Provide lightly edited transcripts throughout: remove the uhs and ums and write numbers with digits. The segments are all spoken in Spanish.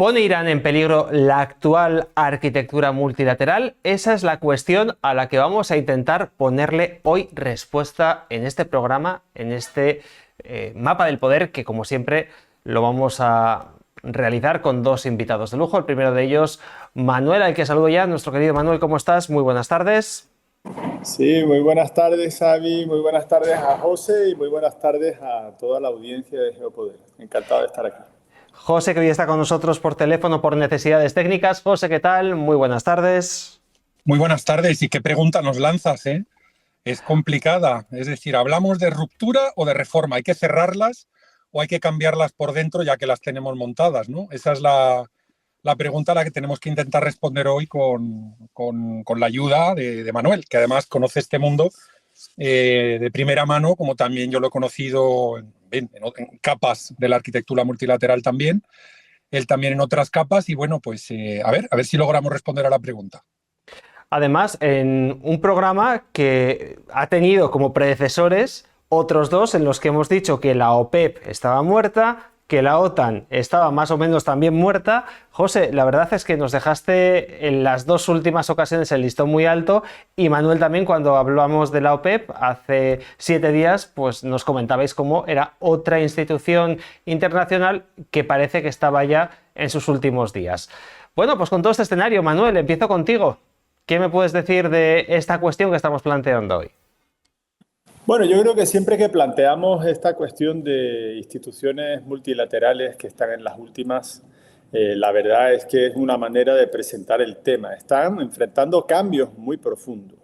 ¿Pone Irán en peligro la actual arquitectura multilateral? Esa es la cuestión a la que vamos a intentar ponerle hoy respuesta en este programa, en este mapa del poder, que como siempre lo vamos a realizar con dos invitados de lujo. El primero de ellos, Manuel, al que saludo ya. Nuestro querido Manuel, ¿cómo estás? Muy buenas tardes. Sí, muy buenas tardes, Xavi, muy buenas tardes a José y muy buenas tardes a toda la audiencia de Geopoder. Encantado de estar aquí. José, que hoy está con nosotros por teléfono por necesidades técnicas. José, ¿qué tal? Muy buenas tardes. Muy buenas tardes. ¿Y qué pregunta nos lanzas, eh? Es complicada. Es decir, ¿hablamos de ruptura o de reforma? ¿Hay que cerrarlas o hay que cambiarlas por dentro ya que las tenemos montadas, ¿no? Esa es la pregunta a la que tenemos que intentar responder hoy con la ayuda de Manuel, que además conoce este mundo de primera mano, como también yo lo he conocido en capas de la arquitectura multilateral también, él también en otras capas y bueno, pues a ver si logramos responder a la pregunta. Además, en un programa que ha tenido como predecesores otros dos en los que hemos dicho que la OPEP estaba muerta, que la OTAN estaba más o menos también muerta. José, la verdad es que nos dejaste en las dos últimas ocasiones el listón muy alto, y Manuel también, cuando hablamos de la OPEP hace 7 días, pues nos comentabais cómo era otra institución internacional que parece que estaba ya en sus últimos días. Bueno, pues con todo este escenario, Manuel, empiezo contigo. ¿Qué me puedes decir de esta cuestión que estamos planteando hoy? Bueno, yo creo que siempre que planteamos esta cuestión de instituciones multilaterales que están en las últimas, la verdad es que es una manera de presentar el tema. Están enfrentando cambios muy profundos,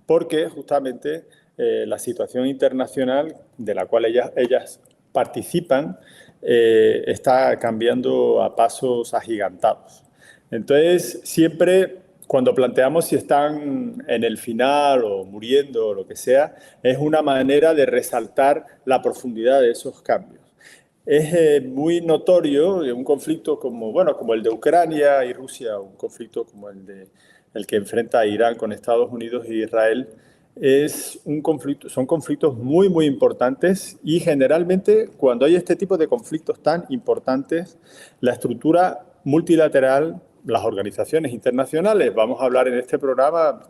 porque justamente la situación internacional de la cual ellas participan está cambiando a pasos agigantados. Entonces, siempre cuando planteamos si están en el final o muriendo o lo que sea, es una manera de resaltar la profundidad de esos cambios. Es muy notorio un conflicto como el de Ucrania y Rusia, un conflicto como el que enfrenta a Irán con Estados Unidos e Israel, son conflictos muy, muy importantes, y generalmente cuando hay este tipo de conflictos tan importantes, la estructura multilateral, las organizaciones internacionales, vamos a hablar en este programa,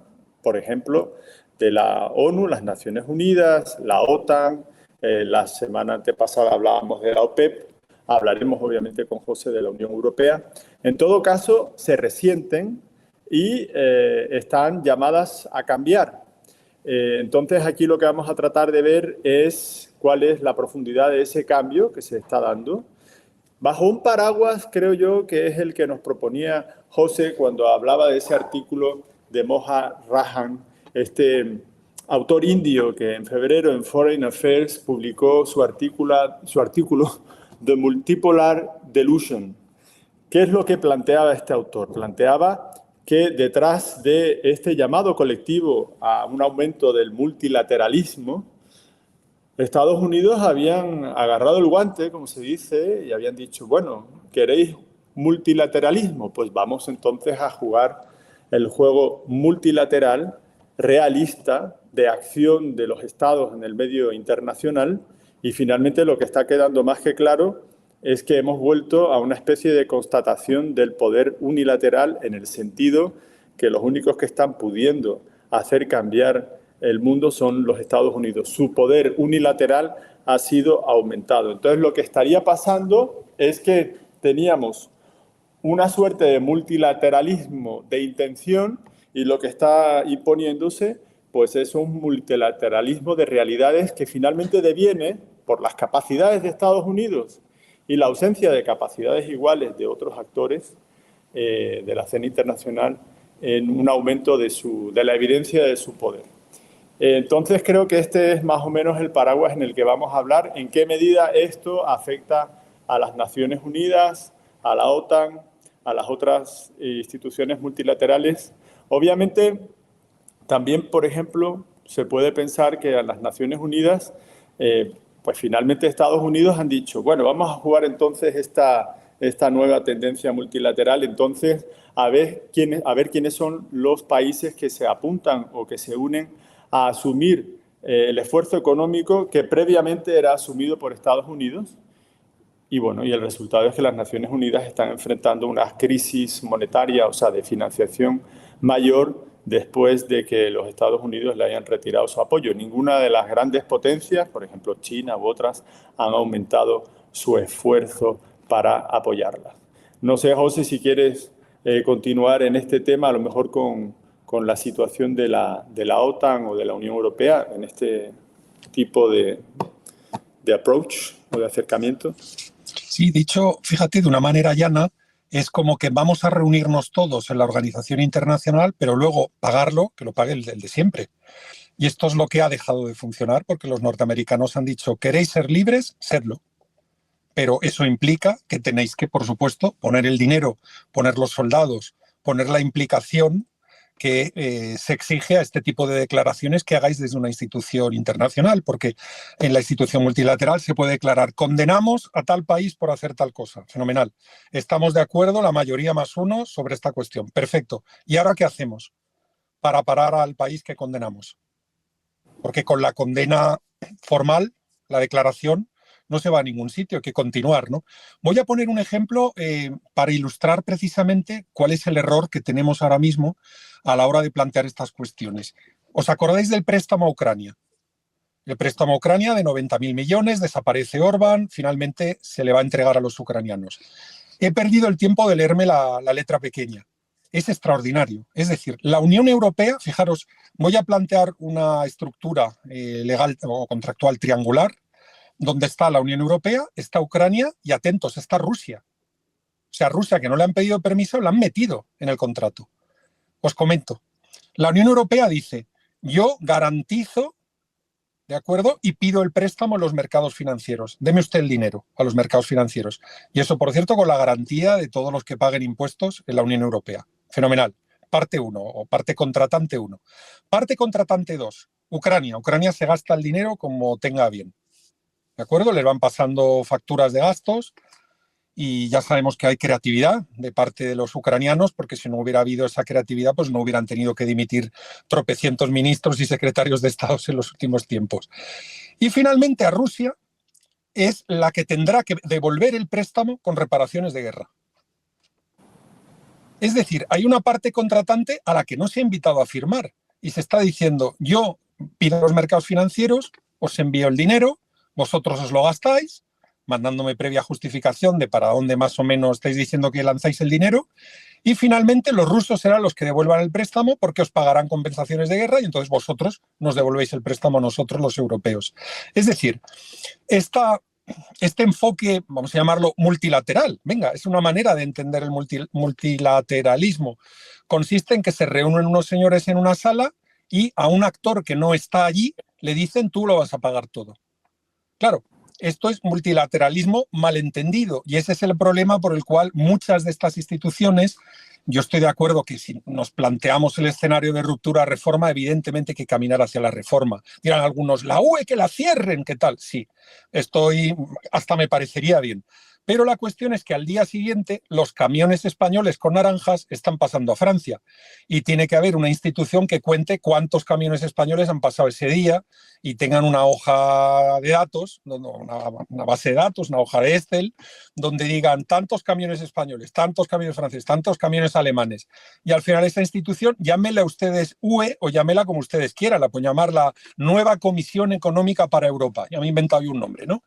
por ejemplo, de la ONU, las Naciones Unidas, la OTAN, la semana antepasada hablábamos de la OPEP, hablaremos obviamente con José de la Unión Europea. En todo caso, se resienten y están llamadas a cambiar. Entonces, aquí lo que vamos a tratar de ver es cuál es la profundidad de ese cambio que se está dando, bajo un paraguas, creo yo, que es el que nos proponía José cuando hablaba de ese artículo de Moha Rajan, este autor indio que en febrero en Foreign Affairs publicó su artículo The Multipolar Delusion. ¿Qué es lo que planteaba este autor? Planteaba que detrás de este llamado colectivo a un aumento del multilateralismo, Estados Unidos habían agarrado el guante, como se dice, y habían dicho, bueno, ¿queréis multilateralismo? Pues vamos entonces a jugar el juego multilateral, realista, de acción de los estados en el medio internacional, y finalmente lo que está quedando más que claro es que hemos vuelto a una especie de constatación del poder unilateral, en el sentido que los únicos que están pudiendo hacer cambiar el mundo son los Estados Unidos. Su poder unilateral ha sido aumentado. Entonces, lo que estaría pasando es que teníamos una suerte de multilateralismo de intención, y lo que está imponiéndose pues es un multilateralismo de realidades que finalmente deviene, por las capacidades de Estados Unidos y la ausencia de capacidades iguales de otros actores de la escena internacional, en un aumento de la evidencia de su poder. Entonces, creo que este es más o menos el paraguas en el que vamos a hablar. ¿En qué medida esto afecta a las Naciones Unidas, a la OTAN, a las otras instituciones multilaterales? Obviamente, también, por ejemplo, se puede pensar que a las Naciones Unidas, pues finalmente Estados Unidos han dicho, bueno, vamos a jugar entonces esta nueva tendencia multilateral, entonces a ver quiénes son los países que se apuntan o que se unen a asumir el esfuerzo económico que previamente era asumido por Estados Unidos, Y bueno, y el resultado es que las Naciones Unidas están enfrentando una crisis monetaria, o sea, de financiación mayor después de que los Estados Unidos le hayan retirado su apoyo. Ninguna de las grandes potencias, por ejemplo China u otras, han aumentado su esfuerzo para apoyarla. No sé, José, si quieres continuar en este tema, a lo mejor con la situación de la OTAN o de la Unión Europea en este tipo de approach o de acercamiento. Sí, dicho, fíjate, de una manera llana, es como que vamos a reunirnos todos en la organización internacional, pero luego pagarlo, que lo pague el de siempre. Y esto es lo que ha dejado de funcionar, porque los norteamericanos han dicho, ¿queréis ser libres? Sedlo. Pero eso implica que tenéis que, por supuesto, poner el dinero, poner los soldados, poner la implicación que se exige a este tipo de declaraciones que hagáis desde una institución internacional, porque en la institución multilateral se puede declarar condenamos a tal país por hacer tal cosa. Fenomenal. Estamos de acuerdo, la mayoría más uno, sobre esta cuestión. Perfecto. ¿Y ahora qué hacemos para parar al país que condenamos? Porque con la condena formal, la declaración, no se va a ningún sitio, hay que continuar, ¿no? Voy a poner un ejemplo para ilustrar precisamente cuál es el error que tenemos ahora mismo a la hora de plantear estas cuestiones. ¿Os acordáis del préstamo a Ucrania? El préstamo a Ucrania de 90.000 millones, desaparece Orbán, finalmente se le va a entregar a los ucranianos. He perdido el tiempo de leerme la letra pequeña. Es extraordinario. Es decir, la Unión Europea, fijaros, voy a plantear una estructura legal o contractual triangular, donde está la Unión Europea, está Ucrania y, atentos, está Rusia. O sea, Rusia, que no le han pedido permiso, la han metido en el contrato. Os comento. La Unión Europea dice, yo garantizo, ¿de acuerdo? Y pido el préstamo en los mercados financieros. Deme usted el dinero a los mercados financieros. Y eso, por cierto, con la garantía de todos los que paguen impuestos en la Unión Europea. Fenomenal. Parte 1 o parte contratante 1. Parte contratante 2. Ucrania. Ucrania se gasta el dinero como tenga bien. ¿De acuerdo? Les van pasando facturas de gastos y ya sabemos que hay creatividad de parte de los ucranianos, porque si no hubiera habido esa creatividad, pues no hubieran tenido que dimitir tropecientos ministros y secretarios de Estado en los últimos tiempos. Y finalmente a Rusia es la que tendrá que devolver el préstamo con reparaciones de guerra. Es decir, hay una parte contratante a la que no se ha invitado a firmar y se está diciendo, yo pido a los mercados financieros, os envío el dinero, vosotros os lo gastáis, mandándome previa justificación de para dónde más o menos estáis diciendo que lanzáis el dinero, y finalmente los rusos serán los que devuelvan el préstamo porque os pagarán compensaciones de guerra y entonces vosotros nos devolvéis el préstamo a nosotros los europeos. Es decir, este enfoque, vamos a llamarlo multilateral, venga, es una manera de entender el multilateralismo. Consiste en que se reúnen unos señores en una sala y a un actor que no está allí le dicen tú lo vas a pagar todo. Claro, esto es multilateralismo malentendido y ese es el problema por el cual muchas de estas instituciones, yo estoy de acuerdo que si nos planteamos el escenario de ruptura-reforma, evidentemente hay que caminar hacia la reforma. Dirán algunos, la UE que la cierren, ¿qué tal? Sí, hasta me parecería bien. Pero la cuestión es que al día siguiente los camiones españoles con naranjas están pasando a Francia y tiene que haber una institución que cuente cuántos camiones españoles han pasado ese día y tengan una hoja de datos, una base de datos, una hoja de Excel, donde digan tantos camiones españoles, tantos camiones franceses, tantos camiones alemanes. Y al final esta institución, llámela ustedes UE o llámela como ustedes quieran, la pueden llamar la Nueva Comisión Económica para Europa. Ya me he inventado yo un nombre, ¿no?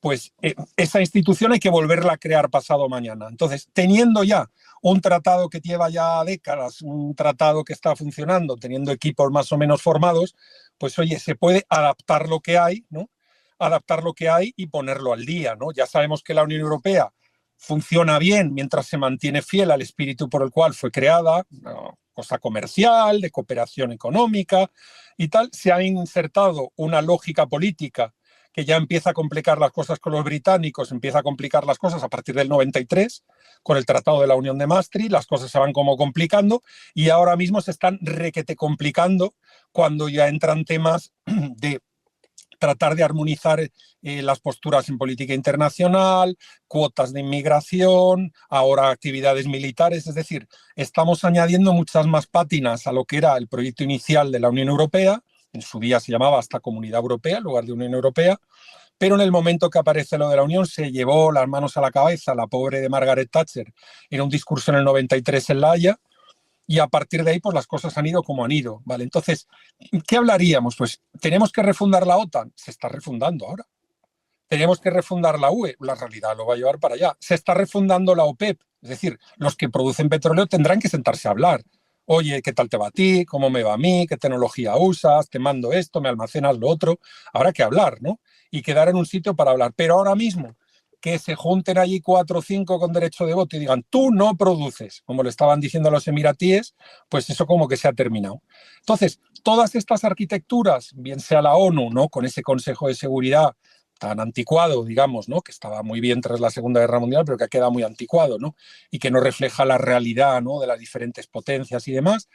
Pues esa institución hay que volverla a crear pasado mañana. Entonces, teniendo ya un tratado que lleva ya décadas, un tratado que está funcionando, teniendo equipos más o menos formados, pues oye, se puede adaptar lo que hay, ¿no? Adaptar lo que hay y ponerlo al día, ¿no? Ya sabemos que la Unión Europea funciona bien mientras se mantiene fiel al espíritu por el cual fue creada, ¿no? Cosa comercial, de cooperación económica y tal. Se ha insertado una lógica política que ya empieza a complicar las cosas con los británicos, empieza a complicar las cosas a partir del 93, con el Tratado de la Unión de Maastricht, las cosas se van como complicando y ahora mismo se están requete complicando cuando ya entran temas de tratar de armonizar las posturas en política internacional, cuotas de inmigración, ahora actividades militares, es decir, estamos añadiendo muchas más pátinas a lo que era el proyecto inicial de la Unión Europea. En su día se llamaba hasta Comunidad Europea en lugar de Unión Europea, pero en el momento que aparece lo de la Unión se llevó las manos a la cabeza la pobre de Margaret Thatcher en un discurso en el 93 en La Haya, y a partir de ahí pues las cosas han ido como han ido, ¿vale? Entonces, ¿qué hablaríamos? Pues tenemos que refundar la OTAN, se está refundando ahora. Tenemos que refundar la UE, la realidad lo va a llevar para allá. Se está refundando la OPEP, es decir, los que producen petróleo tendrán que sentarse a hablar. Oye, ¿qué tal te va a ti? ¿Cómo me va a mí? ¿Qué tecnología usas? Te mando esto, me almacenas lo otro. Habrá que hablar, ¿no? Y quedar en un sitio para hablar. Pero ahora mismo, que se junten allí 4 o 5 con derecho de voto y digan, tú no produces, como le estaban diciendo a los emiratíes, pues eso como que se ha terminado. Entonces, todas estas arquitecturas, bien sea la ONU, ¿no? Con ese Consejo de Seguridad tan anticuado, digamos, ¿no? Que estaba muy bien tras la Segunda Guerra Mundial, pero que ha quedado muy anticuado, ¿no? Y que no refleja la realidad, ¿no? De las diferentes potencias y demás,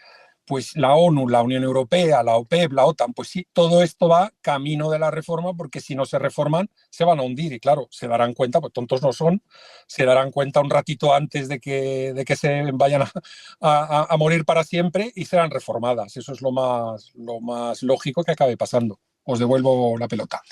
pues la ONU, la Unión Europea, la OPEP, la OTAN, pues sí, todo esto va camino de la reforma, porque si no se reforman se van a hundir y claro, se darán cuenta, pues tontos no son, se darán cuenta un ratito antes de que se vayan a morir para siempre y serán reformadas. Eso es lo más lógico que acabe pasando. Os devuelvo la pelota.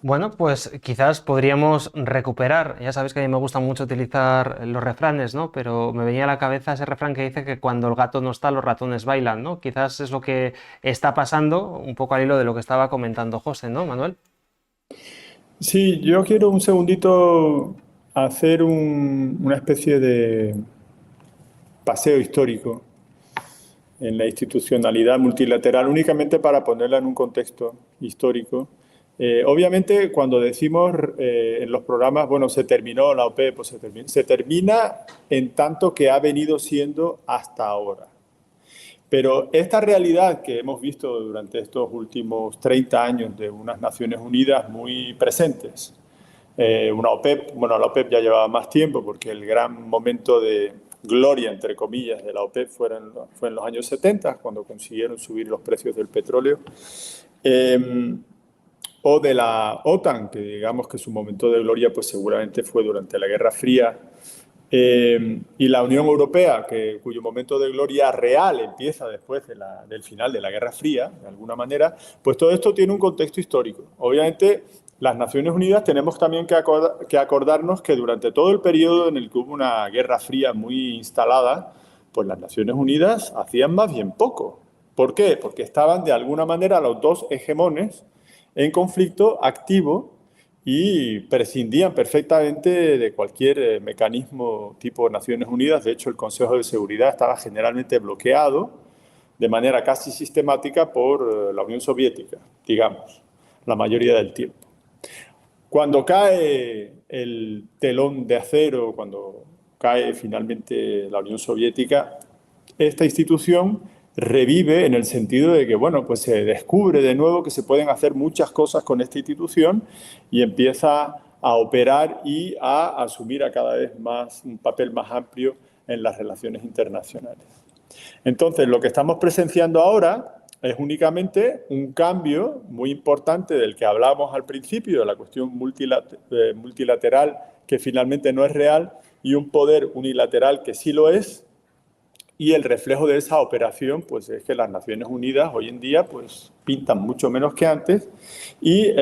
Bueno, pues quizás podríamos recuperar, ya sabes que a mí me gusta mucho utilizar los refranes, ¿no? Pero me venía a la cabeza ese refrán que dice que cuando el gato no está, los ratones bailan, ¿no? Quizás es lo que está pasando, un poco al hilo de lo que estaba comentando José, ¿no, Manuel? Sí, yo quiero un segundito hacer una especie de paseo histórico en la institucionalidad multilateral, únicamente para ponerla en un contexto histórico. Obviamente, cuando decimos en los programas, bueno, se terminó la OPEP, pues se termina en tanto que ha venido siendo hasta ahora. Pero esta realidad que hemos visto durante estos últimos 30 años de unas Naciones Unidas muy presentes, una OPEP, bueno, la OPEP ya llevaba más tiempo porque el gran momento de gloria, entre comillas, de la OPEP fue en los años 70, cuando consiguieron subir los precios del petróleo, o de la OTAN, que digamos que su momento de gloria pues seguramente fue durante la Guerra Fría, y la Unión Europea, cuyo momento de gloria real empieza después del final de la Guerra Fría, de alguna manera, pues todo esto tiene un contexto histórico. Obviamente, las Naciones Unidas tenemos también que acordarnos que durante todo el periodo en el que hubo una Guerra Fría muy instalada, pues las Naciones Unidas hacían más bien poco. ¿Por qué? Porque estaban de alguna manera los dos hegemones en conflicto activo y prescindían perfectamente de cualquier mecanismo tipo Naciones Unidas. De hecho, el Consejo de Seguridad estaba generalmente bloqueado de manera casi sistemática por la Unión Soviética, digamos, la mayoría del tiempo. Cuando cae el telón de acero, cuando cae finalmente la Unión Soviética, esta institución revive en el sentido de que, bueno, pues se descubre de nuevo que se pueden hacer muchas cosas con esta institución y empieza a operar y a asumir a cada vez más un papel más amplio en las relaciones internacionales. Entonces, lo que estamos presenciando ahora es únicamente un cambio muy importante del que hablamos al principio, de la cuestión multilateral que finalmente no es real y un poder unilateral que sí lo es. Y el reflejo de esa operación pues, es que las Naciones Unidas hoy en día pues, pintan mucho menos que antes y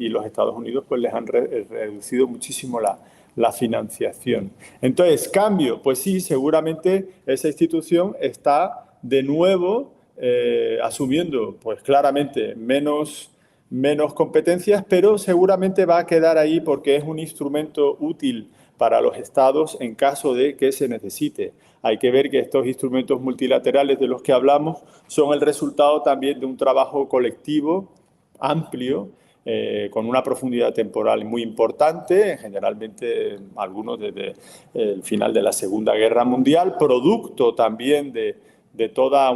los Estados Unidos pues, les han reducido muchísimo la financiación. Entonces, cambio, pues sí, seguramente esa institución está de nuevo asumiendo pues, claramente menos competencias, pero seguramente va a quedar ahí porque es un instrumento útil para los estados en caso de que se necesite. Hay que ver que estos instrumentos multilaterales de los que hablamos son el resultado también de un trabajo colectivo amplio, con una profundidad temporal muy importante, generalmente algunos desde el final de la Segunda Guerra Mundial, producto también de toda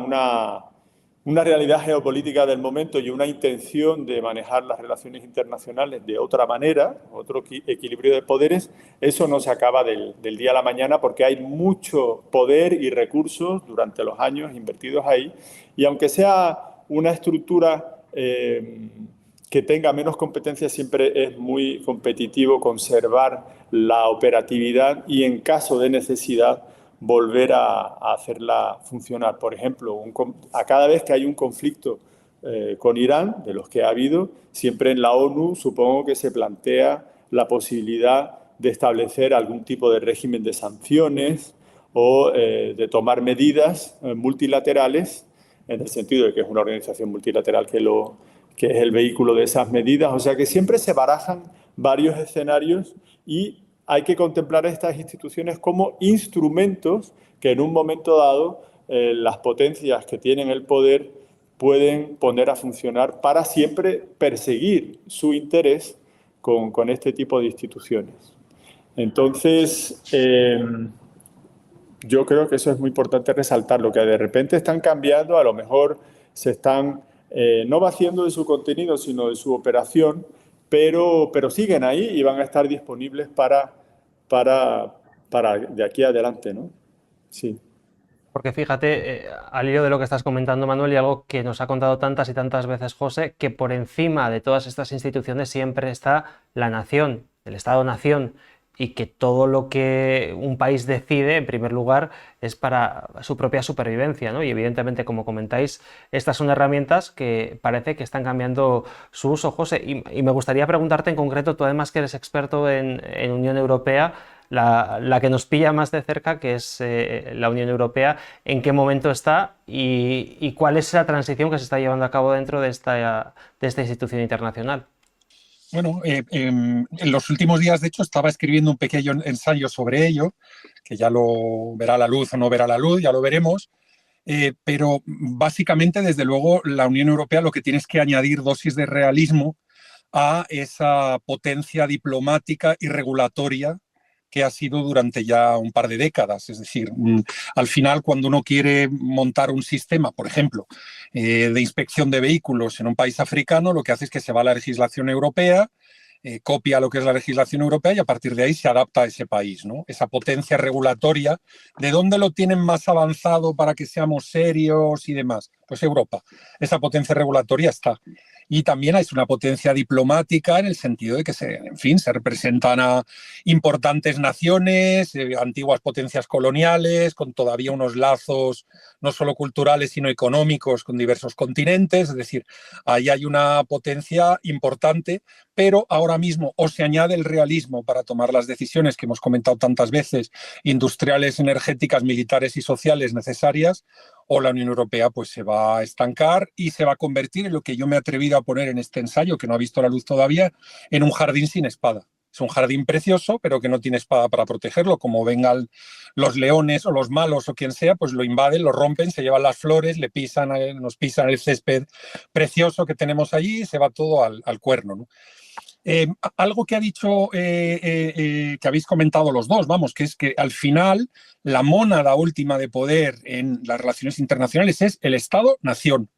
una realidad geopolítica del momento y una intención de manejar las relaciones internacionales de otra manera, otro equilibrio de poderes. Eso no se acaba del día a la mañana porque hay mucho poder y recursos durante los años invertidos ahí. Y aunque sea una estructura que tenga menos competencias, siempre es muy competitivo conservar la operatividad y en caso de necesidad volver a hacerla funcionar. Por ejemplo, a cada vez que hay un conflicto con Irán, de los que ha habido, siempre en la ONU supongo que se plantea la posibilidad de establecer algún tipo de régimen de sanciones o de tomar medidas multilaterales, en el sentido de que es una organización multilateral que es el vehículo de esas medidas. O sea que siempre se barajan varios escenarios y hay que contemplar estas instituciones como instrumentos que en un momento dado las potencias que tienen el poder pueden poner a funcionar para siempre perseguir su interés con este tipo de instituciones. Entonces, yo creo que eso es muy importante resaltar, lo que de repente están cambiando, a lo mejor se están no vaciando de su contenido, sino de su operación, pero siguen ahí y van a estar disponibles para de aquí adelante, ¿no? Sí. Porque fíjate, al hilo de lo que estás comentando, Manuel, y algo que nos ha contado tantas y tantas veces José, que por encima de todas estas instituciones siempre está la nación, el Estado-nación, y que todo lo que un país decide, en primer lugar, es para su propia supervivencia, ¿no? Y evidentemente, como comentáis, estas son herramientas que parece que están cambiando su uso, José. Y me gustaría preguntarte en concreto, tú además que eres experto en Unión Europea, la que nos pilla más de cerca, que es la Unión Europea, en qué momento está y cuál es la transición que se está llevando a cabo dentro de esta institución internacional. Bueno, en los últimos días, de hecho, estaba escribiendo un pequeño ensayo sobre ello, que ya lo verá la luz o no verá la luz, ya lo veremos. Pero básicamente, desde luego, la Unión Europea lo que tiene es que añadir dosis de realismo a esa potencia diplomática y regulatoria que ha sido durante ya un par de décadas. Es decir, al final, cuando uno quiere montar un sistema, por ejemplo, de inspección de vehículos en un país africano, lo que hace es que se va a la legislación europea, copia lo que es la legislación europea y a partir de ahí se adapta a ese país, ¿no? Esa potencia regulatoria, ¿de dónde lo tienen más avanzado para que seamos serios y demás? Pues Europa. Esa potencia regulatoria está. Y también es una potencia diplomática en el sentido de que se representan a importantes naciones, antiguas potencias coloniales, con todavía unos lazos no solo culturales, sino económicos con diversos continentes. Es decir, ahí hay una potencia importante, pero ahora mismo o se añade el realismo para tomar las decisiones que hemos comentado tantas veces, industriales, energéticas, militares y sociales necesarias, o la Unión Europea pues se va a estancar y se va a convertir en lo que yo me he atrevido a poner en este ensayo, que no ha visto la luz todavía, en un jardín sin espada. Es un jardín precioso, pero que no tiene espada para protegerlo. Como vengan los leones o los malos o quien sea, pues lo invaden, lo rompen, se llevan las flores, nos pisan el césped precioso que tenemos allí y se va todo al cuerno, ¿no? Algo que ha dicho, que habéis comentado los dos, vamos, que es que al final la mónada última de poder en las relaciones internacionales es el Estado-nación.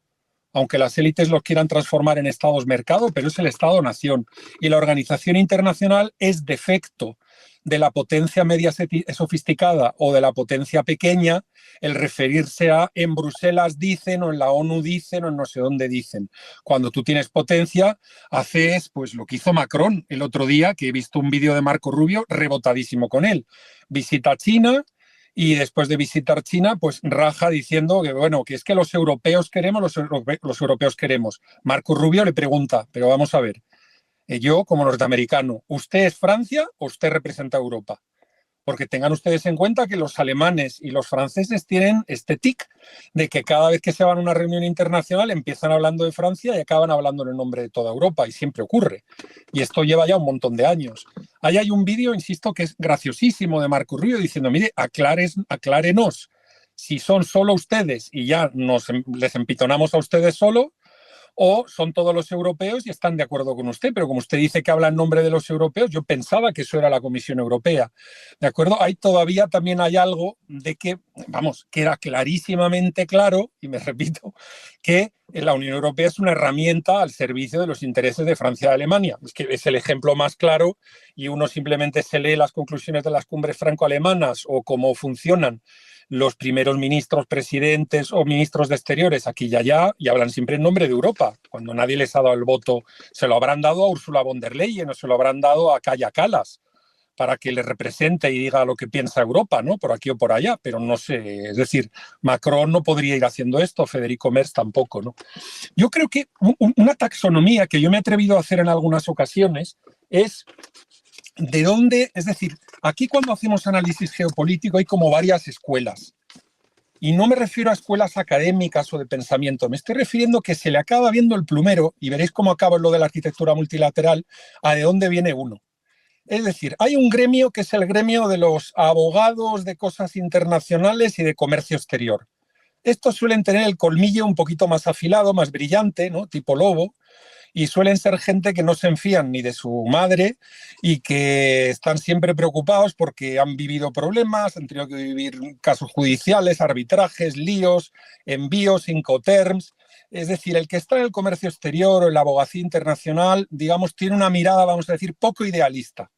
Aunque las élites los quieran transformar en estados-mercado, pero es el Estado-nación. Y la organización internacional es defecto de la potencia media sofisticada o de la potencia pequeña el referirse a en Bruselas dicen o en la ONU dicen o en no sé dónde dicen. Cuando tú tienes potencia, haces pues lo que hizo Macron el otro día, que he visto un vídeo de Marco Rubio rebotadísimo con él. Visita China y después de visitar China, pues raja diciendo que, bueno, que es que los europeos queremos, los europeos queremos. Marco Rubio le pregunta, pero vamos a ver, yo como norteamericano, ¿usted es Francia o usted representa a Europa? Porque tengan ustedes en cuenta que los alemanes y los franceses tienen este tic de que cada vez que se van a una reunión internacional empiezan hablando de Francia y acaban hablando en el nombre de toda Europa, y siempre ocurre. Y esto lleva ya un montón de años. Ahí hay un vídeo, insisto, que es graciosísimo de Marco Rubio diciendo, mire, aclárenos si son solo ustedes y ya les empitonamos a ustedes solo, o son todos los europeos y están de acuerdo con usted, pero como usted dice que habla en nombre de los europeos, yo pensaba que eso era la Comisión Europea, ¿de acuerdo? Ahí todavía también hay algo de que, vamos, que era clarísimamente claro, y me repito, que la Unión Europea es una herramienta al servicio de los intereses de Francia y Alemania. Es que es el ejemplo más claro y uno simplemente se lee las conclusiones de las cumbres franco-alemanas o cómo funcionan los primeros ministros, presidentes o ministros de exteriores aquí y allá y hablan siempre en nombre de Europa. Cuando nadie les ha dado el voto, se lo habrán dado a Ursula von der Leyen o se lo habrán dado a Kaja Kallas. para que le represente y diga lo que piensa Europa, ¿no? Por aquí o por allá, pero no sé, es decir, Macron no podría ir haciendo esto, Federico Merz tampoco, ¿no? Yo creo que una taxonomía que yo me he atrevido a hacer en algunas ocasiones es de dónde, es decir, aquí cuando hacemos análisis geopolítico hay como varias escuelas. Y no me refiero a escuelas académicas o de pensamiento, me estoy refiriendo que se le acaba viendo el plumero, y veréis cómo acaba lo de la arquitectura multilateral, a de dónde viene uno. Es decir, hay un gremio que es el gremio de los abogados de cosas internacionales y de comercio exterior. Estos suelen tener el colmillo un poquito más afilado, más brillante, ¿no? Tipo lobo, y suelen ser gente que no se enfían ni de su madre y que están siempre preocupados porque han vivido problemas, han tenido que vivir casos judiciales, arbitrajes, líos, envíos, incoterms. Es decir, el que está en el comercio exterior o en la abogacía internacional, digamos, tiene una mirada, vamos a decir, poco idealista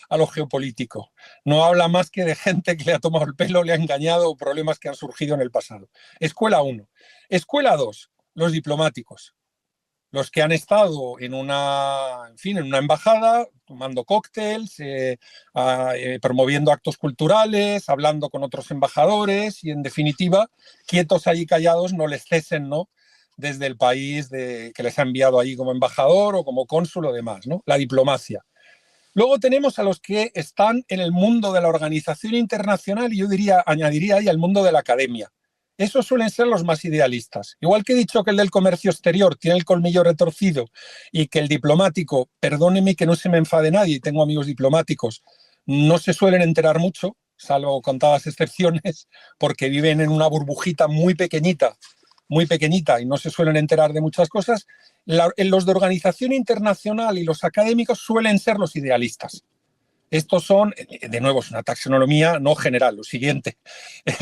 a lo geopolítico. No habla más que de gente que le ha tomado el pelo, le ha engañado o problemas que han surgido en el pasado. Escuela 1. Escuela 2, los diplomáticos. Los que han estado en una embajada, tomando cócteles, promoviendo actos culturales, hablando con otros embajadores y, en definitiva, quietos allí callados, no les cesen, ¿no? Desde el país que les ha enviado allí como embajador o como cónsul o demás, ¿no? La diplomacia. Luego tenemos a los que están en el mundo de la organización internacional y yo añadiría ahí al mundo de la academia. Esos suelen ser los más idealistas. Igual que he dicho que el del comercio exterior tiene el colmillo retorcido y que el diplomático, perdóneme que no se me enfade nadie, tengo amigos diplomáticos, no se suelen enterar mucho, salvo contadas excepciones, porque viven en una burbujita muy pequeñita y no se suelen enterar de muchas cosas. Los de organización internacional y los académicos suelen ser los idealistas. Estos son, de nuevo, es una taxonomía no general, lo siguiente,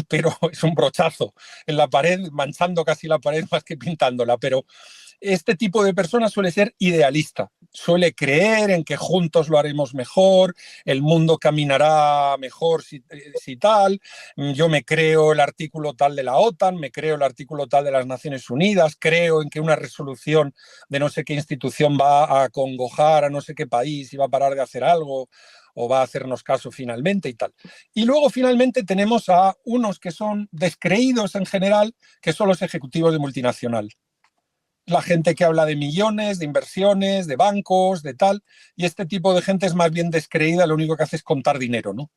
pero es un brochazo en la pared, manchando casi la pared más que pintándola, pero este tipo de persona suele ser idealista, suele creer en que juntos lo haremos mejor, el mundo caminará mejor si tal, yo me creo el artículo tal de la OTAN, me creo el artículo tal de las Naciones Unidas, creo en que una resolución de no sé qué institución va a acongojar a no sé qué país y va a parar de hacer algo o va a hacernos caso finalmente y tal. Y luego finalmente tenemos a unos que son descreídos en general, que son los ejecutivos de multinacional. La gente que habla de millones, de inversiones, de bancos, de tal, y este tipo de gente es más bien descreída, lo único que hace es contar dinero, ¿no?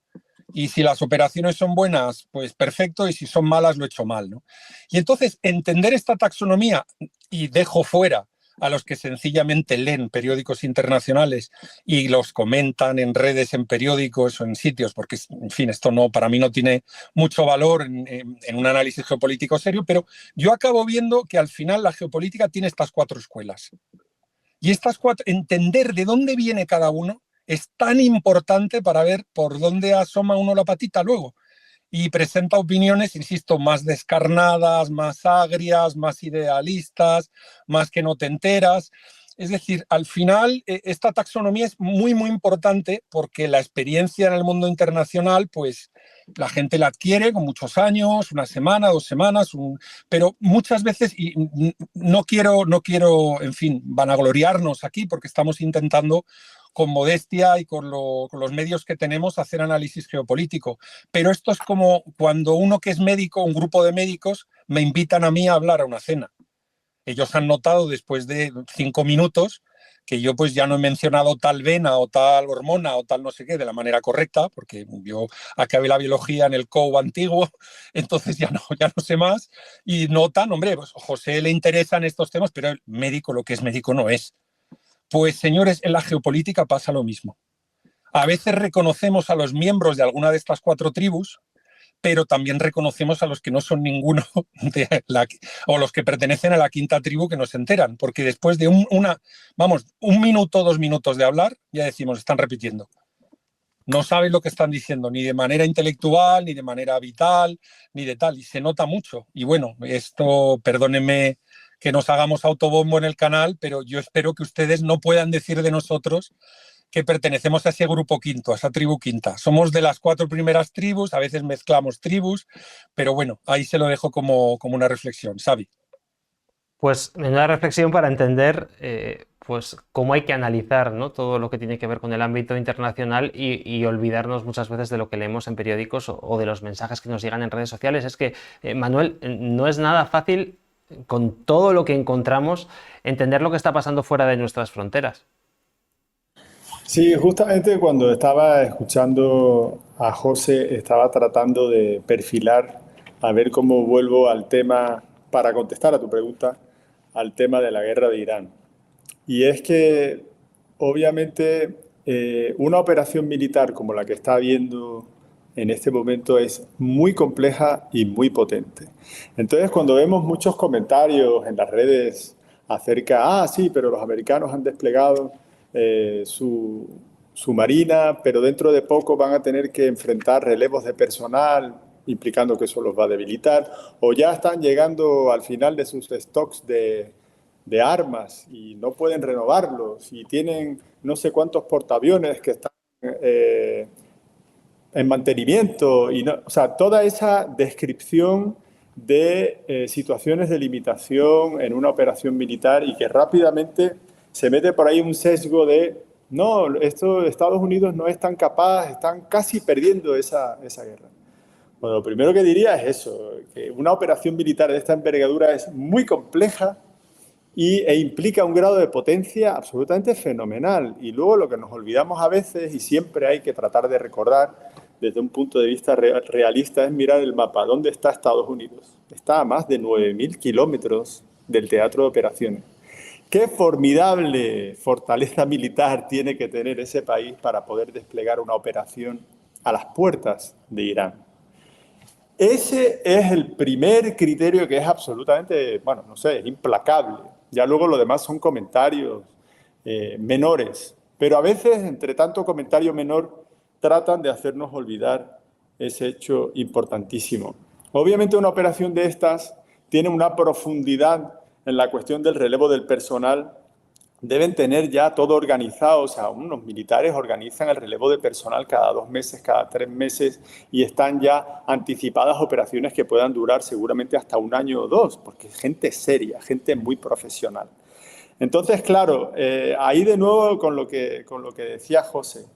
Y si las operaciones son buenas, pues perfecto, y si son malas, lo he hecho mal, ¿no? Y entonces, entender esta taxonomía, y dejo fuera a los que sencillamente leen periódicos internacionales y los comentan en redes, en periódicos o en sitios, porque, en fin, esto no, para mí no tiene mucho valor en un análisis geopolítico serio, pero yo acabo viendo que al final la geopolítica tiene estas 4 escuelas. Y estas 4, entender de dónde viene cada uno es tan importante para ver por dónde asoma uno la patita luego. Y presenta opiniones, insisto, más descarnadas, más agrias, más idealistas, más que no te enteras. Es decir, al final esta taxonomía es muy, muy importante porque la experiencia en el mundo internacional, pues la gente la adquiere con muchos años, una semana, 2 semanas, pero muchas veces, y no quiero, en fin, vanagloriarnos aquí porque estamos intentando con modestia y con los medios que tenemos hacer análisis geopolítico. Pero esto es como cuando uno que es médico, un grupo de médicos, me invitan a mí a hablar a una cena. Ellos han notado después de 5 minutos que yo pues ya no he mencionado tal vena o tal hormona o tal no sé qué de la manera correcta, porque yo acabé la biología en el COU antiguo, entonces ya no sé más, y notan, hombre, pues José le interesan estos temas, pero el médico lo que es médico no es. Pues señores, en la geopolítica pasa lo mismo. A veces reconocemos a los miembros de alguna de estas 4 tribus, pero también reconocemos a los que no son ninguno o los que pertenecen a la 5ª tribu que no se enteran, porque después de un minuto, 2 minutos de hablar, ya decimos, están repitiendo. No saben lo que están diciendo, ni de manera intelectual, ni de manera vital, ni de tal, y se nota mucho. Y bueno, esto, perdónenme que nos hagamos autobombo en el canal, pero yo espero que ustedes no puedan decir de nosotros que pertenecemos a ese grupo quinto, a esa tribu quinta. Somos de las 4 primeras tribus, a veces mezclamos tribus, pero bueno, ahí se lo dejo como una reflexión. Xavi. Pues menuda reflexión para entender pues cómo hay que analizar, ¿no?, todo lo que tiene que ver con el ámbito internacional y olvidarnos muchas veces de lo que leemos en periódicos o de los mensajes que nos llegan en redes sociales. Es que, Manuel, no es nada fácil con todo lo que encontramos entender lo que está pasando fuera de nuestras fronteras. Sí, justamente cuando estaba escuchando a José, estaba tratando de perfilar, a ver cómo vuelvo al tema, para contestar a tu pregunta, al tema de la guerra de Irán. Y es que, obviamente, una operación militar como la que está habiendo en este momento es muy compleja y muy potente. Entonces, cuando vemos muchos comentarios en las redes acerca, sí, pero los americanos han desplegado su marina, pero dentro de poco van a tener que enfrentar relevos de personal, implicando que eso los va a debilitar, o ya están llegando al final de sus stocks de armas y no pueden renovarlos y tienen no sé cuántos portaaviones que están en mantenimiento y no, o sea, toda esa descripción de situaciones de limitación en una operación militar y que rápidamente se mete por ahí un sesgo de no, esto Estados Unidos no es tan capaz, están casi perdiendo esa guerra. Bueno, lo primero que diría es eso, que una operación militar de esta envergadura es muy compleja e implica un grado de potencia absolutamente fenomenal. Y luego lo que nos olvidamos a veces, y siempre hay que tratar de recordar desde un punto de vista realista, es mirar el mapa. ¿Dónde está Estados Unidos? Está a más de 9.000 kilómetros del teatro de operaciones. Qué formidable fortaleza militar tiene que tener ese país para poder desplegar una operación a las puertas de Irán. Ese es el primer criterio que es absolutamente, bueno, no sé, es implacable. Ya luego lo demás son comentarios menores. Pero a veces, entre tanto comentario menor, tratan de hacernos olvidar ese hecho importantísimo. Obviamente una operación de estas tiene una profundidad en la cuestión del relevo del personal. Deben tener ya todo organizado, o sea, unos militares organizan el relevo de personal cada 2 meses, cada 3 meses y están ya anticipadas operaciones que puedan durar seguramente hasta 1 año o 2, porque es gente seria, gente muy profesional. Entonces, claro, ahí de nuevo con lo que decía José,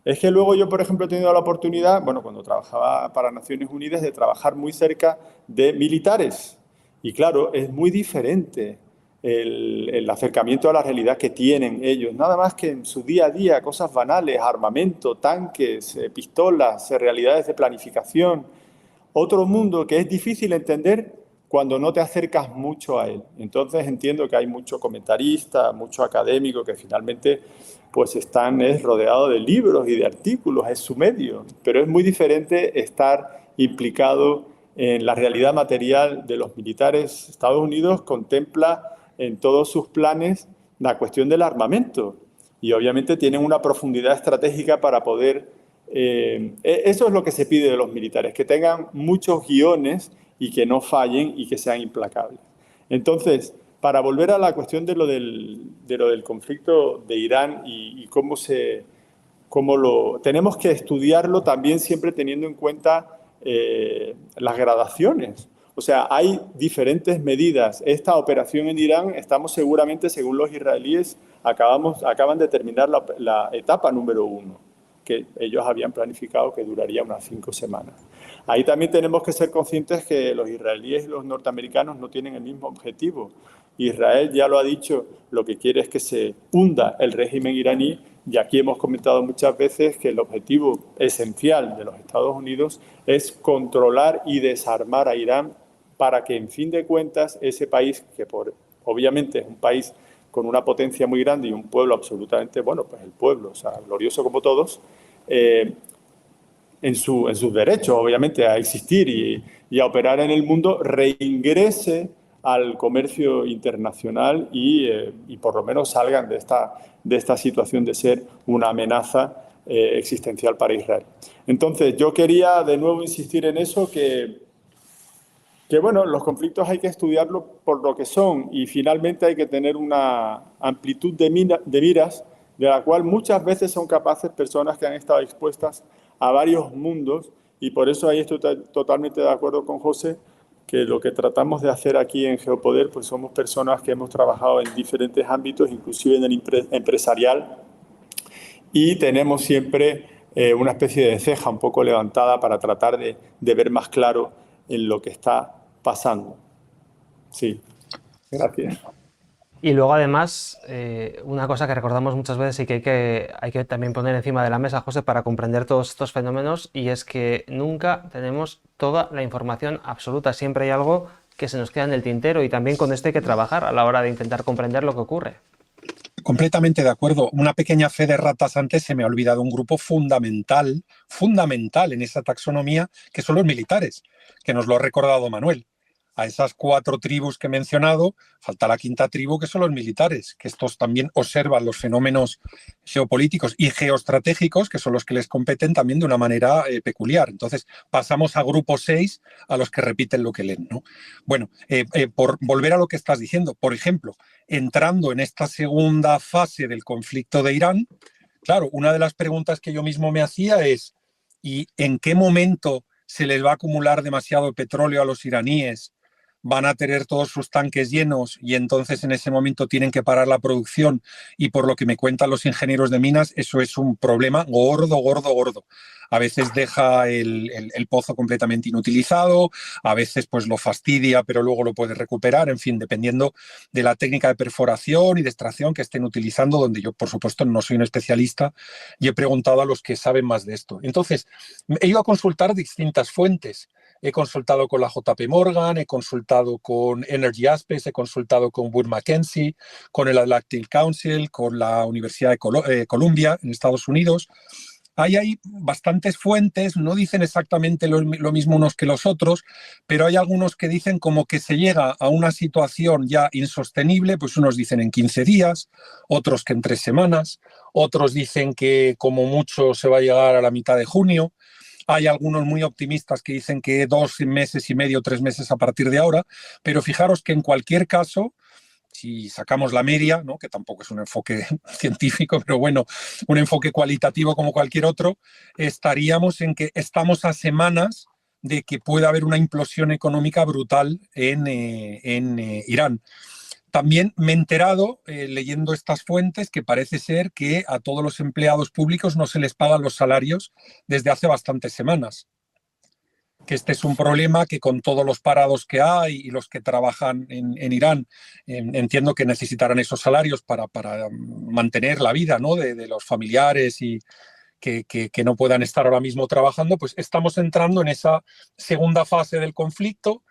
es que luego yo, por ejemplo, he tenido la oportunidad, bueno, cuando trabajaba para Naciones Unidas, de trabajar muy cerca de militares. Y claro, es muy diferente el acercamiento a la realidad que tienen ellos. Nada más que en su día a día, cosas banales, armamento, tanques, pistolas, realidades de planificación. Otro mundo que es difícil entender cuando no te acercas mucho a él. Entonces entiendo que hay mucho comentarista, mucho académico que finalmente pues están rodeados de libros y de artículos, es su medio, pero es muy diferente estar implicado en la realidad material de los militares. Estados Unidos contempla en todos sus planes la cuestión del armamento y obviamente tienen una profundidad estratégica para poder... eso es lo que se pide de los militares, que tengan muchos guiones y que no fallen y que sean implacables. Entonces, para volver a la cuestión de lo del conflicto de Irán y tenemos que estudiarlo también siempre teniendo en cuenta las gradaciones. O sea, hay diferentes medidas. Esta operación en Irán, estamos seguramente, según los israelíes, acaban de terminar la etapa número 1, que ellos habían planificado que duraría unas 5 semanas. Ahí también tenemos que ser conscientes que los israelíes y los norteamericanos no tienen el mismo objetivo. Israel ya lo ha dicho, lo que quiere es que se hunda el régimen iraní, y aquí hemos comentado muchas veces que el objetivo esencial de los Estados Unidos es controlar y desarmar a Irán para que, en fin de cuentas, ese país, que obviamente es un país con una potencia muy grande y un pueblo absolutamente, bueno, pues el pueblo, o sea, glorioso como todos, en sus derechos, obviamente, a existir y a operar en el mundo, reingrese al comercio internacional y por lo menos salgan de esta situación de ser una amenaza existencial para Israel. Entonces, yo quería de nuevo insistir en eso, que bueno, los conflictos hay que estudiarlos por lo que son y finalmente hay que tener una amplitud de miras de la cual muchas veces son capaces personas que han estado expuestas a varios mundos y por eso ahí estoy totalmente de acuerdo con José, que lo que tratamos de hacer aquí en Geopoder, pues somos personas que hemos trabajado en diferentes ámbitos, inclusive en el empresarial, y tenemos siempre una especie de ceja un poco levantada para tratar de ver más claro en lo que está pasando. Sí, gracias. Y luego, además, una cosa que recordamos muchas veces y que hay que también poner encima de la mesa, José, para comprender todos estos fenómenos, y es que nunca tenemos toda la información absoluta. Siempre hay algo que se nos queda en el tintero, y también con esto hay que trabajar a la hora de intentar comprender lo que ocurre. Completamente de acuerdo. Una pequeña fe de ratas antes, se me ha olvidado un grupo fundamental en esa taxonomía, que son los militares, que nos lo ha recordado Manuel. A esas 4 tribus que he mencionado, falta la 5ª tribu, que son los militares, que estos también observan los fenómenos geopolíticos y geoestratégicos, que son los que les competen también de una manera peculiar. Entonces, pasamos a grupo 6, a los que repiten lo que leen, ¿no? Bueno, por volver a lo que estás diciendo, por ejemplo, entrando en esta segunda fase del conflicto de Irán, claro, una de las preguntas que yo mismo me hacía es, ¿y en qué momento se les va a acumular demasiado petróleo a los iraníes? Van a tener todos sus tanques llenos y entonces en ese momento tienen que parar la producción, y por lo que me cuentan los ingenieros de minas, eso es un problema gordo. A veces deja el pozo completamente inutilizado, a veces pues lo fastidia pero luego lo puede recuperar, en fin, dependiendo de la técnica de perforación y de extracción que estén utilizando, donde yo por supuesto no soy un especialista y he preguntado a los que saben más de esto. Entonces he ido a consultar distintas fuentes. He consultado con la JP Morgan, he consultado con Energy Aspects, he consultado con Wood Mackenzie, con el Atlantic Council, con la Universidad de Columbia en Estados Unidos. Hay bastantes fuentes, no dicen exactamente lo mismo unos que los otros, pero hay algunos que dicen como que se llega a una situación ya insostenible, pues unos dicen en 15 días, otros que en 3 semanas, otros dicen que como mucho se va a llegar a la mitad de junio. Hay algunos muy optimistas que dicen que 2 meses y medio, 3 meses a partir de ahora, pero fijaros que en cualquier caso, si sacamos la media, ¿no?, que tampoco es un enfoque científico, pero bueno, un enfoque cualitativo como cualquier otro, estaríamos en que estamos a semanas de que pueda haber una implosión económica brutal en Irán. También me he enterado, leyendo estas fuentes, que parece ser que a todos los empleados públicos no se les pagan los salarios desde hace bastantes semanas. Que este es un problema que, con todos los parados que hay y los que trabajan en Irán, entiendo que necesitarán esos salarios para mantener la vida, ¿no?, de los familiares y que no puedan estar ahora mismo trabajando. Pues estamos entrando en esa segunda fase del conflicto.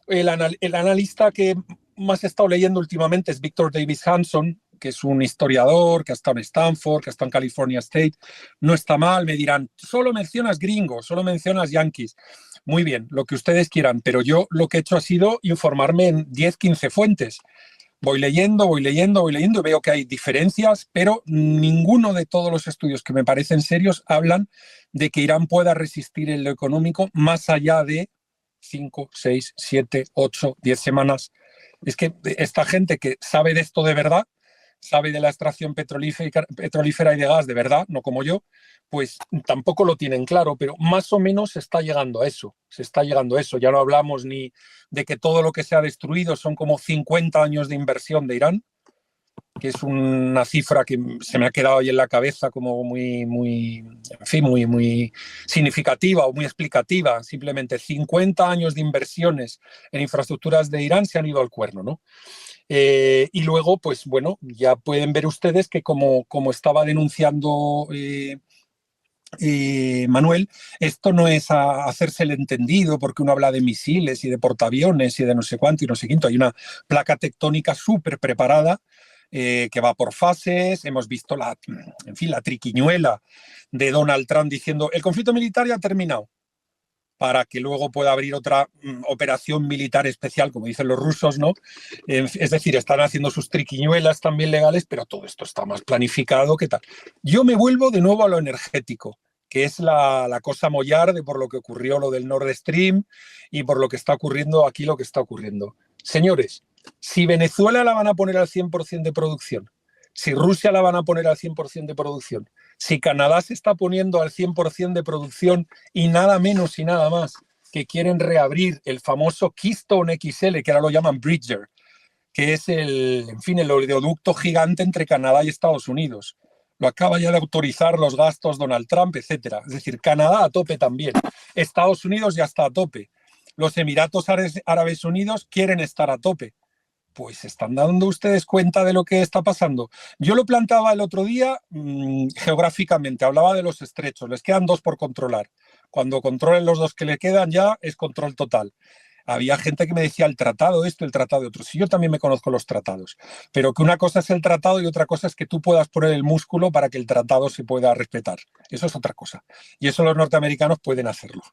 El analista que más he estado leyendo últimamente es Victor Davis Hanson, que es un historiador que ha estado en Stanford, que ha estado en California State. No está mal, me dirán, solo mencionas gringos, solo mencionas yanquis. Muy bien, lo que ustedes quieran, pero yo lo que he hecho ha sido informarme en 10, 15 fuentes. Voy leyendo y veo que hay diferencias, pero ninguno de todos los estudios que me parecen serios hablan de que Irán pueda resistir en lo económico más allá de 5, 6, 7, 8, 10 semanas. Es que esta gente que sabe de esto de verdad, sabe de la extracción petrolífera y de gas de verdad, no como yo, pues tampoco lo tienen claro, pero más o menos se está llegando a eso. Ya no hablamos ni de que todo lo que se ha destruido son como 50 años de inversión de Irán, que es una cifra que se me ha quedado ahí en la cabeza como muy significativa o muy explicativa. Simplemente 50 años de inversiones en infraestructuras de Irán se han ido al cuerno, ¿no? Y luego, pues bueno, ya pueden ver ustedes que como estaba denunciando Manuel, esto no es a hacerse el entendido porque uno habla de misiles y de portaaviones y de no sé cuánto y no sé quinto. Hay una placa tectónica súper preparada que va por fases. Hemos visto la triquiñuela de Donald Trump diciendo el conflicto militar ya ha terminado, para que luego pueda abrir otra operación militar especial, como dicen los rusos, ¿no? Es decir, están haciendo sus triquiñuelas también legales, pero todo esto está más planificado que tal. Yo me vuelvo de nuevo a lo energético, que es la cosa mollar de por lo que ocurrió lo del Nord Stream y por lo que está ocurriendo aquí, lo que está ocurriendo. Señores, si Venezuela la van a poner al 100% de producción, si Rusia la van a poner al 100% de producción, si Canadá se está poniendo al 100% de producción y nada menos y nada más que quieren reabrir el famoso Keystone XL, que ahora lo llaman Bridger, que es el oleoducto gigante entre Canadá y Estados Unidos. Lo acaba ya de autorizar los gastos Donald Trump, etcétera. Es decir, Canadá a tope también. Estados Unidos ya está a tope. Los Emiratos Árabes Unidos quieren estar a tope. Pues ¿se están dando ustedes cuenta de lo que está pasando? Yo lo planteaba el otro día geográficamente, hablaba de los estrechos, les quedan 2 por controlar. Cuando controlen los 2 que le quedan ya es control total. Había gente que me decía el tratado esto, el tratado de otro. Sí, yo también me conozco los tratados, pero que una cosa es el tratado y otra cosa es que tú puedas poner el músculo para que el tratado se pueda respetar. Eso es otra cosa. Y eso los norteamericanos pueden hacerlo.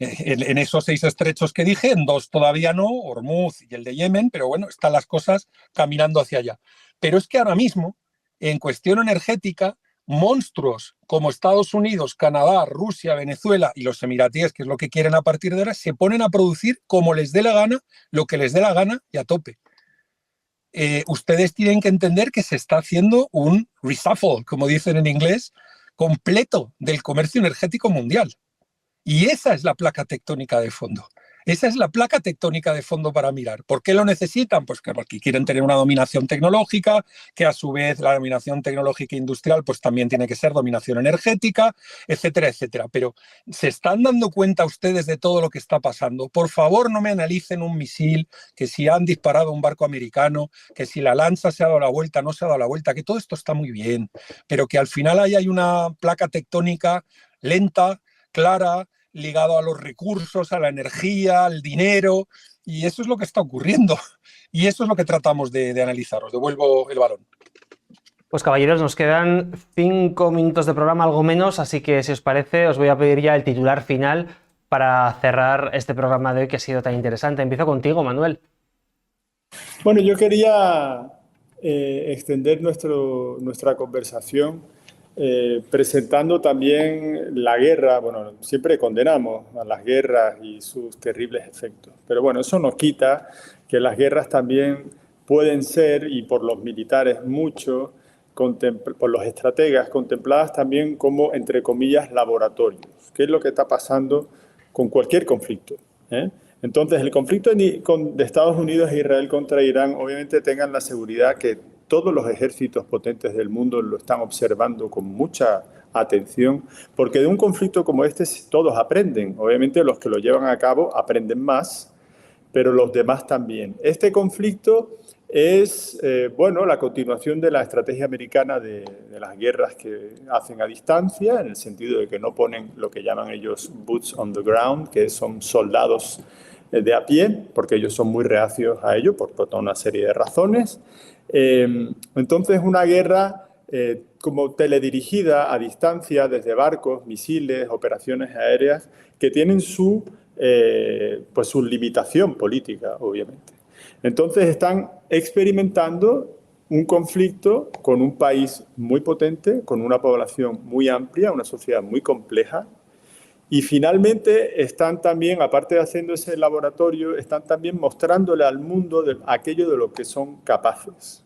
En esos 6 estrechos que dije, en 2 todavía no, Hormuz y el de Yemen, pero bueno, están las cosas caminando hacia allá. Pero es que ahora mismo, en cuestión energética, monstruos como Estados Unidos, Canadá, Rusia, Venezuela y los emiratíes, que es lo que quieren a partir de ahora, se ponen a producir como les dé la gana, lo que les dé la gana y a tope. Ustedes tienen que entender que se está haciendo un reshuffle, como dicen en inglés, completo del comercio energético mundial. Y esa es la placa tectónica de fondo. Esa es la placa tectónica de fondo para mirar. ¿Por qué lo necesitan? Pues porque quieren tener una dominación tecnológica, que a su vez la dominación tecnológica e industrial pues también tiene que ser dominación energética, etcétera, etcétera. Pero ¿se están dando cuenta ustedes de todo lo que está pasando? Por favor, no me analicen un misil, que si han disparado un barco americano, que si la lanza se ha dado la vuelta, no se ha dado la vuelta, que todo esto está muy bien, pero que al final ahí hay una placa tectónica lenta, clara, ligado a los recursos, a la energía, al dinero, y eso es lo que está ocurriendo. Y eso es lo que tratamos de analizar. Os devuelvo el balón. Pues caballeros, nos quedan 5 minutos de programa, algo menos, así que si os parece os voy a pedir ya el titular final para cerrar este programa de hoy que ha sido tan interesante. Empiezo contigo, Manuel. Bueno, yo quería extender nuestra conversación presentando también la guerra. Bueno, siempre condenamos a las guerras y sus terribles efectos, pero bueno, eso no quita que las guerras también pueden ser, y por los militares mucho, por los estrategas, contempladas también como, entre comillas, laboratorios. ¿Qué es lo que está pasando con cualquier conflicto? Entonces, el conflicto de Estados Unidos e Israel contra Irán, obviamente tengan la seguridad que todos los ejércitos potentes del mundo lo están observando con mucha atención, porque de un conflicto como este todos aprenden. Obviamente los que lo llevan a cabo aprenden más, pero los demás también. Este conflicto es la continuación de la estrategia americana de las guerras que hacen a distancia, en el sentido de que no ponen lo que llaman ellos boots on the ground, que son soldados de a pie, porque ellos son muy reacios a ello por toda una serie de razones. Entonces, una guerra como teledirigida a distancia desde barcos, misiles, operaciones aéreas, que tienen su limitación política, obviamente. Entonces, están experimentando un conflicto con un país muy potente, con una población muy amplia, una sociedad muy compleja. Y finalmente están también, aparte de haciendo ese laboratorio, están también mostrándole al mundo aquello de lo que son capaces.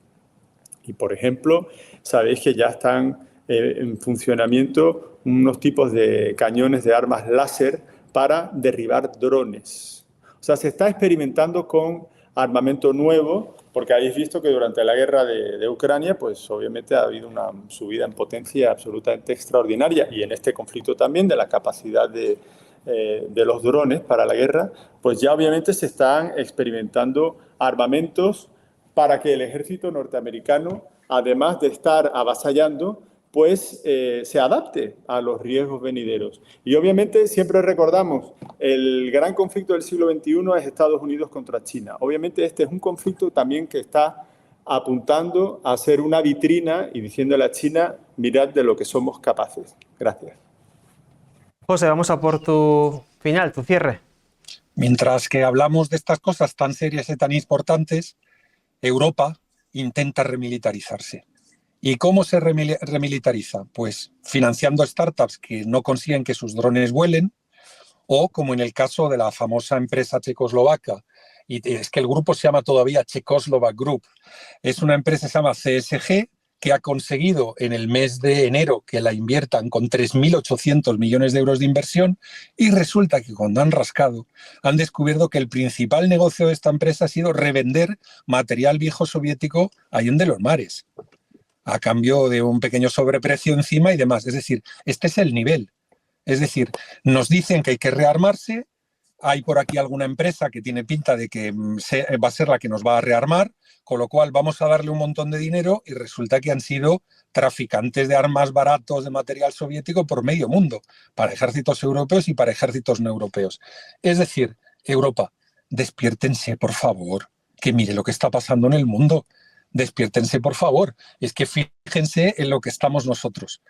Y, por ejemplo, sabéis que ya están en funcionamiento unos tipos de cañones de armas láser para derribar drones. O sea, se está experimentando con armamento nuevo, porque habéis visto que durante la guerra de Ucrania, pues obviamente ha habido una subida en potencia absolutamente extraordinaria, y en este conflicto también de la capacidad de los drones para la guerra, pues ya obviamente se están experimentando armamentos para que el ejército norteamericano, además de estar avasallando, pues se adapte a los riesgos venideros. Y obviamente siempre recordamos, el gran conflicto del siglo XXI es Estados Unidos contra China. Obviamente este es un conflicto también que está apuntando a ser una vitrina y diciéndole a China, mirad de lo que somos capaces. Gracias. José, vamos a por tu final, tu cierre. Mientras que hablamos de estas cosas tan serias y tan importantes, Europa intenta remilitarizarse. ¿Y cómo se remilitariza? Pues financiando startups que no consiguen que sus drones vuelen, o como en el caso de la famosa empresa checoslovaca, y es que el grupo se llama todavía Czechoslovak Group, es una empresa que se llama CSG, que ha conseguido en el mes de enero que la inviertan con 3.800 millones de euros de inversión, y resulta que cuando han rascado han descubierto que el principal negocio de esta empresa ha sido revender material viejo soviético allende los mares, a cambio de un pequeño sobreprecio encima y demás. Es decir, este es el nivel. Es decir, nos dicen que hay que rearmarse, hay por aquí alguna empresa que tiene pinta de que va a ser la que nos va a rearmar, con lo cual vamos a darle un montón de dinero y resulta que han sido traficantes de armas baratos de material soviético por medio mundo, para ejércitos europeos y para ejércitos no europeos. Es decir, Europa, despiértense, por favor, que mire lo que está pasando en el mundo. Despiértense, por favor. Es que fíjense en lo que estamos nosotros.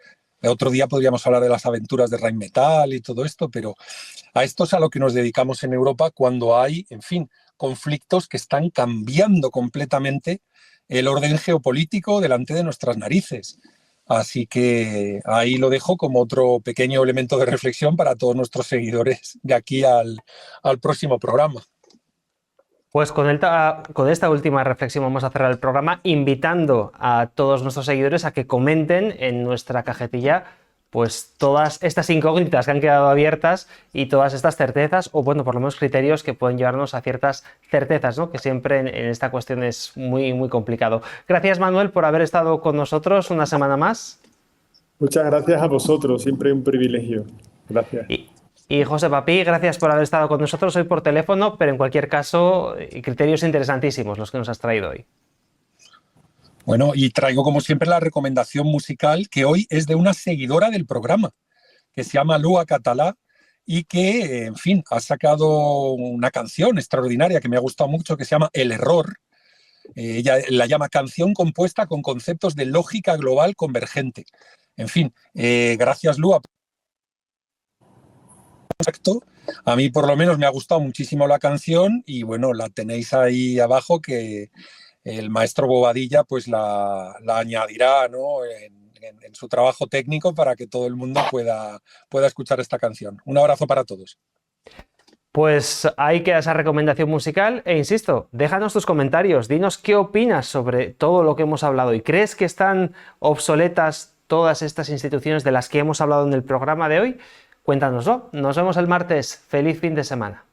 Otro día podríamos hablar de las aventuras de Rheinmetall y todo esto, pero a esto es a lo que nos dedicamos en Europa cuando hay, en fin, conflictos que están cambiando completamente el orden geopolítico delante de nuestras narices. Así que ahí lo dejo como otro pequeño elemento de reflexión para todos nuestros seguidores de aquí al próximo programa. Pues con esta última reflexión vamos a cerrar el programa, invitando a todos nuestros seguidores a que comenten en nuestra cajetilla pues todas estas incógnitas que han quedado abiertas y todas estas certezas, o bueno, por lo menos criterios que pueden llevarnos a ciertas certezas, ¿no? Que siempre en esta cuestión es muy, muy complicado. Gracias, Manuel, por haber estado con nosotros una semana más. Muchas gracias a vosotros, siempre un privilegio. Gracias. Y José Papí, gracias por haber estado con nosotros hoy por teléfono, pero en cualquier caso, criterios interesantísimos los que nos has traído hoy. Bueno, y traigo como siempre la recomendación musical, que hoy es de una seguidora del programa, que se llama Lua Català y que, en fin, ha sacado una canción extraordinaria que me ha gustado mucho, que se llama El Error. Ella la llama canción compuesta con conceptos de lógica global convergente. En fin, gracias, Lua. Exacto. A mí por lo menos me ha gustado muchísimo la canción y bueno, la tenéis ahí abajo, que el maestro Bobadilla pues la añadirá, ¿no? en su trabajo técnico para que todo el mundo pueda escuchar esta canción. Un abrazo para todos. Pues ahí queda esa recomendación musical e insisto, déjanos tus comentarios, dinos qué opinas sobre todo lo que hemos hablado y crees que están obsoletas todas estas instituciones de las que hemos hablado en el programa de hoy. Cuéntanoslo. Nos vemos el martes. Feliz fin de semana.